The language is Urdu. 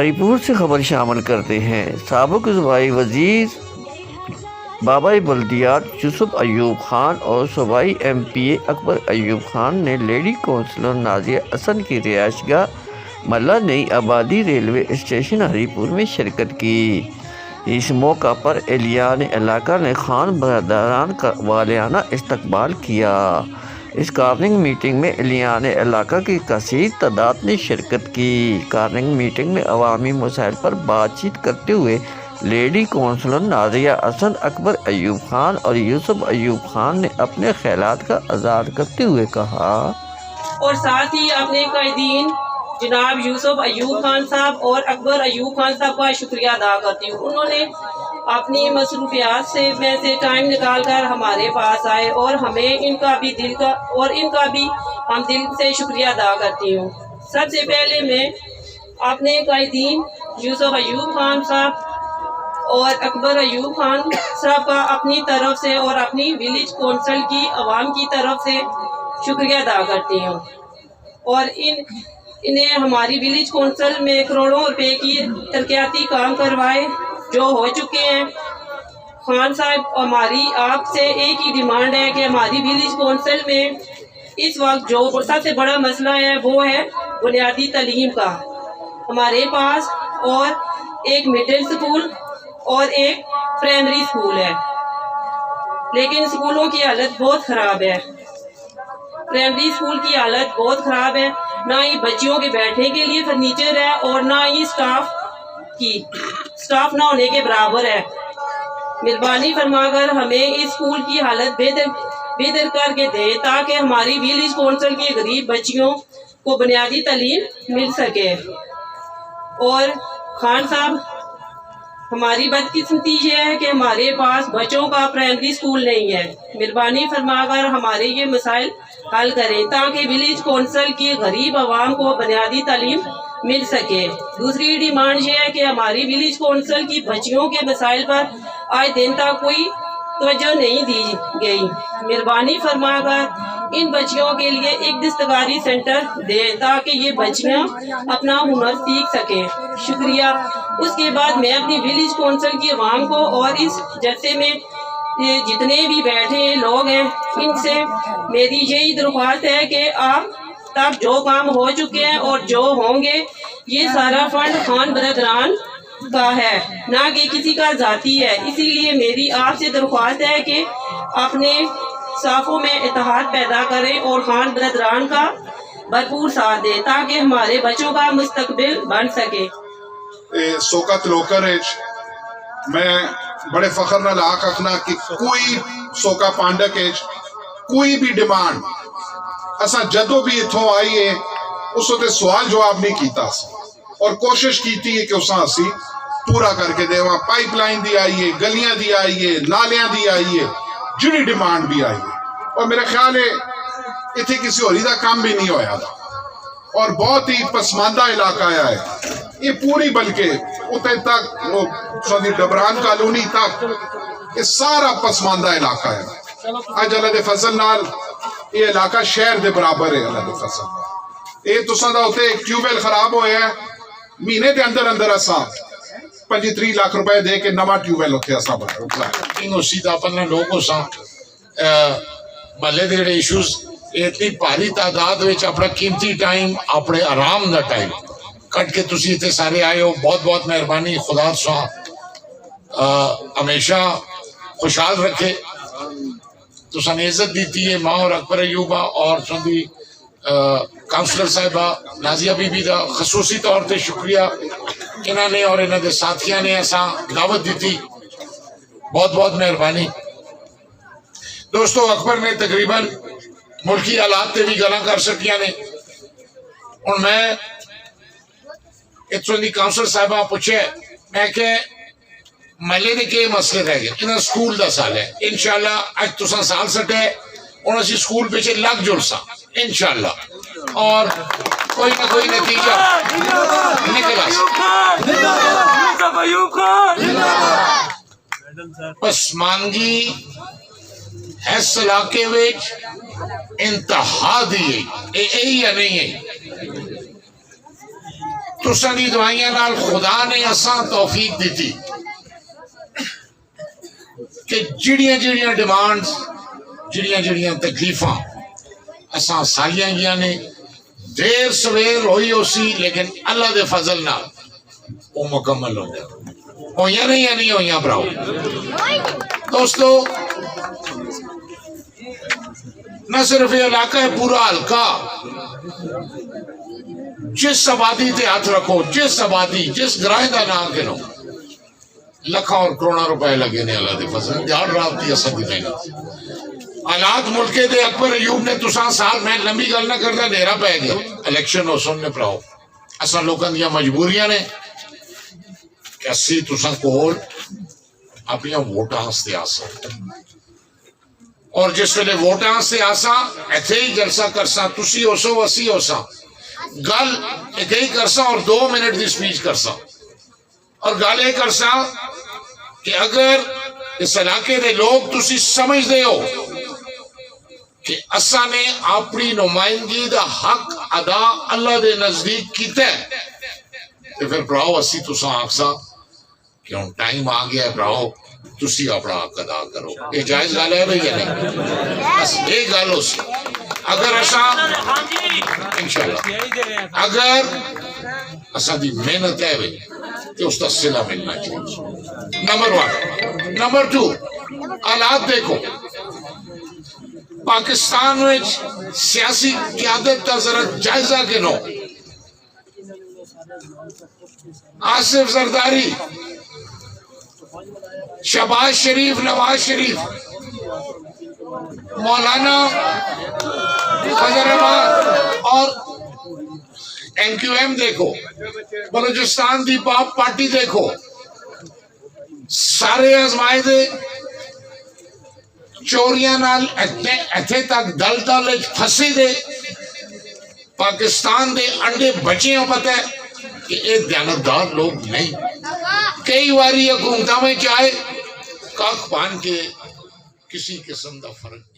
ہری پور سے خبر شامل کرتے ہیں۔ سابق صوبائی وزیر بابائی بلدیات یوسف ایوب خان اور صوبائی ایم پی اے اکبر ایوب خان نے لیڈی کونسلر نازیہ حسن کی رہائش گاہ ملا نئی آبادی ریلوے اسٹیشن ہری پور میں شرکت کی۔ اس موقع پر اہلیان علاقہ نے خان برادران کا والہانہ استقبال کیا۔ اس کارننگ میٹنگ میں اہلیان علاقہ کی کثیر تعداد نے شرکت کی۔ کارننگ میٹنگ میں عوامی مسائل پر بات چیت کرتے ہوئے لیڈی کونسلر نازیہ حسن، اکبر ایوب خان اور یوسف ایوب خان نے اپنے خیالات کا اظہار کرتے ہوئے کہا۔ اور ساتھ ہی اپنے قائدین جناب یوسف ایوب خان صاحب اور اکبر ایوب خان صاحب کا شکریہ ادا کرتی ہوں۔ انہوں نے اپنی مصروفیات میں سے ٹائم نکال کر ہمارے پاس آئے اور ہمیں ان کا بھی ہم دل سے شکریہ ادا کرتی ہوں۔ سب سے پہلے میں اپنے قائدین یوسف ایوب خان صاحب اور اکبر ایوب خان صاحب کا اپنی طرف سے اور اپنی ولیج کونسل کی عوام کی طرف سے شکریہ ادا کرتی ہوں۔ اور انہیں ہماری ولیج کونسل میں کروڑوں روپے کی ترقیاتی کام کروائے جو ہو چکے ہیں۔ خان صاحب، ہماری آپ سے ایک ہی ڈیمانڈ ہے کہ ہماری ولیج کونسل میں اس وقت جو سب سے بڑا مسئلہ ہے وہ ہے بنیادی تعلیم کا۔ ہمارے پاس اور ایک مڈل سکول اور ایک پرائمری سکول ہے، لیکن سکولوں کی حالت بہت خراب ہے۔ پرائمری سکول کی حالت بہت خراب ہے، نہ ہی بچیوں کے بیٹھنے کے لیے فرنیچر ہے اور نہ ہی سٹاف نہ ہونے کے برابر ہے۔ مہربانی فرما کر ہمیں اس اسکول کی حالت بہتر کر کے دیں تاکہ ہماری ولیج کونسل کی غریب بچیوں کو بنیادی تعلیم مل سکے۔ اور خان صاحب، ہماری بدقسمتی یہ ہے کہ ہمارے پاس بچوں کا پرائمری سکول نہیں ہے۔ مہربانی فرما کر ہمارے یہ مسائل حل کریں تاکہ ولیج کونسل کی غریب عوام کو بنیادی تعلیم مل سکے۔ دوسری ڈیمانڈ یہ ہے کہ ہماری ولیج کونسل کی بچیوں کے مسائل پر آج دن تک کوئی توجہ نہیں دی گئی۔ مہربانی فرما کر ان بچیوں کے لیے ایک دستکاری سینٹر دیں تاکہ یہ بچیاں اپنا ہنر سیکھ سکیں۔ شکریہ۔ اس کے بعد میں اپنی ولیج کونسل کی عوام کو اور اس جلسے میں جتنے بھی بیٹھے لوگ ہیں ان سے میری یہی درخواست ہے کہ آپ تک جو کام ہو چکے ہیں اور جو ہوں گے یہ سارا فنڈ خان برادران کا ہے، نہ کہ کسی کا ذاتی ہے۔ اسی لیے میری آپ سے درخواست ہے کہ اپنے صافوں میں اتحاد پیدا کریں اور خان برادران کا بھرپور ساتھ دیں تاکہ ہمارے بچوں کا مستقبل بن سکے۔ سوکت لوکر میں بڑے فخر نال آکھنا کہ کوئی سوکا پانڈک کوئی بھی ڈیمانڈ اسا جدو بھی اتھوں آئیے اس وقت سوال جواب نہیں کیتا اور کوشش کیتی ہے کہ اسا اسی پورا کر کے دے۔ وہاں پائپ لائن دی آئیے، گلیاں دی آئیے، نالیاں دی آئیے، جڑی ڈیمانڈ بھی آئیے۔ اور میرا خیال ہے اتھے کسی اور دا کام بھی نہیں ہویا تھا اور بہت ہی پسماندہ علاقہ آیا ہے یہ پوری، بلکہ اتنے تک سعودی ڈبران کالونی تک یہ سارا پسماندہ علاقہ ہے۔ آج اللہ دے فضل نال یہ علاقہ شہر دے برابر ہے۔ اللہ دے فضل نال یہ تو سندہ ہوتے ایک ٹیوبیل خراب ہوئے ہیں، مہینے دے اندر اساں 25 لاکھ روپے دے کے نواں ٹیوبیل ہوتے اساں بنا۔ اسی دا اپنے لوگوں سا محلے دے جڑے ایشوز اتنی بھاری تعداد وچ اپنا قیمتی ٹائم، اپنے آرام دا ٹائم کٹ کے تسی اتنے سارے آئے ہو، بہت بہت مہربانی۔ خدا سا ہمیشہ خوشحال رکھے۔ تساں نے عزت دیتی ہے ماں اور اکبر ایوبہ اور سندی کانسلر صاحبہ نازیہ بی بی دا خصوصی طور تے شکریہ انہوں نے اور انہوں دے ساتھیاں نے اساں دعوت دیتی، بہت بہت مہربانی۔ دوستو، اکبر نے تقریباً ملکی حالات تے بھی گلاں کر سکیاں نے۔ اور میں اتوں دی کانسلر صاحبہ پوچھے میں کہ محلے دے کے مسئلے رہ گئے، انہاں سکول دا سال ہے، انشاءاللہ اج تساں سال سٹے انہاں اسی سکول پیچھے لگ جڑ سا انشاءاللہ، اور کوئی نہ کوئی نتیجہ نکلا پسماندگی اس علاقے وچ انتہا دی ہے، یا نہیں ہے؟ تساں دی دعائیاں نال خدا نے اساں توفیق دیتی کہ جڑیاں جڑیاں ڈیمانڈز جڑیاں جڑیاں تکلیفاں اساں سالیاں گیا نے دیر سویر ہوئی ہو سی لیکن اللہ دے فضل نال وہ مکمل ہو گیا ہویاں نہیں یا نہیں ہویاں براؤ دوستو نہ صرف یہ علاقہ ہے پورا حلقہ جس آبادی تے ہاتھ رکھو جس آبادی جس گرائے دا نام گنو لکھاں اور کروڑاں روپے لگے نے اللہ دے فضل دیہڑ رات دی اساں دی محنت حالات ملکے دے اکبر ایوب نے تساں سال میں لمبی گل نہ کردا نیرا پے گیا الیکشن ہو سننے پراؤ اساں لوکاں دیاں مجبوریاں نے کہ اسی تساں کول اپنی ووٹاں سے آساں اور جس ویلے ووٹاں سے آساں ایتھے ہی جلسہ کرساں تسی ہوسو اسی ہوساں گل ایک ہی کرساں اور 2 منٹ دی سپیچ کرساں اور گل یہ کرساں کہ اگر اس علاقے دے لوگ تسی سمجھ دے ہو کہ اساں نے اپنی نمائندگی دا حق ادا اللہ دے نزدیک کیتا ہے تو پھر براؤ اسی تساں آکساں کہ ہن ٹائم آ گیا ہے براؤ تسی اپنا حق ادا کرو یہ جائز گل ہے بھئی یا نہیں بس یہ گل ہو سی اگر اساں انشاءاللہ اگر اساں دی محنت ہے بھئی تو اس کا صلہ ملنا چاہیے نمبر 1 نمبر 2 حالات دیکھو پاکستان میں سیاسی قیادت کا ذرا جائزہ گنو آصف زرداری شہباز شریف نواز شریف مولانا فضل الرحمان اور ایم کیو ایم دیکھو بلوچستان دی باپ پارٹی دیکھو سارے آزمائے دے چوریاں نال ایتھے تک دل دل پھنسے دے پاکستان دے انڈے بچے ہیں پتہ ہے کہ ایک دیانتدار لوگ نہیں کئی واری حکومتوں میں چاہے کاک پان کے کسی قسم دا فرق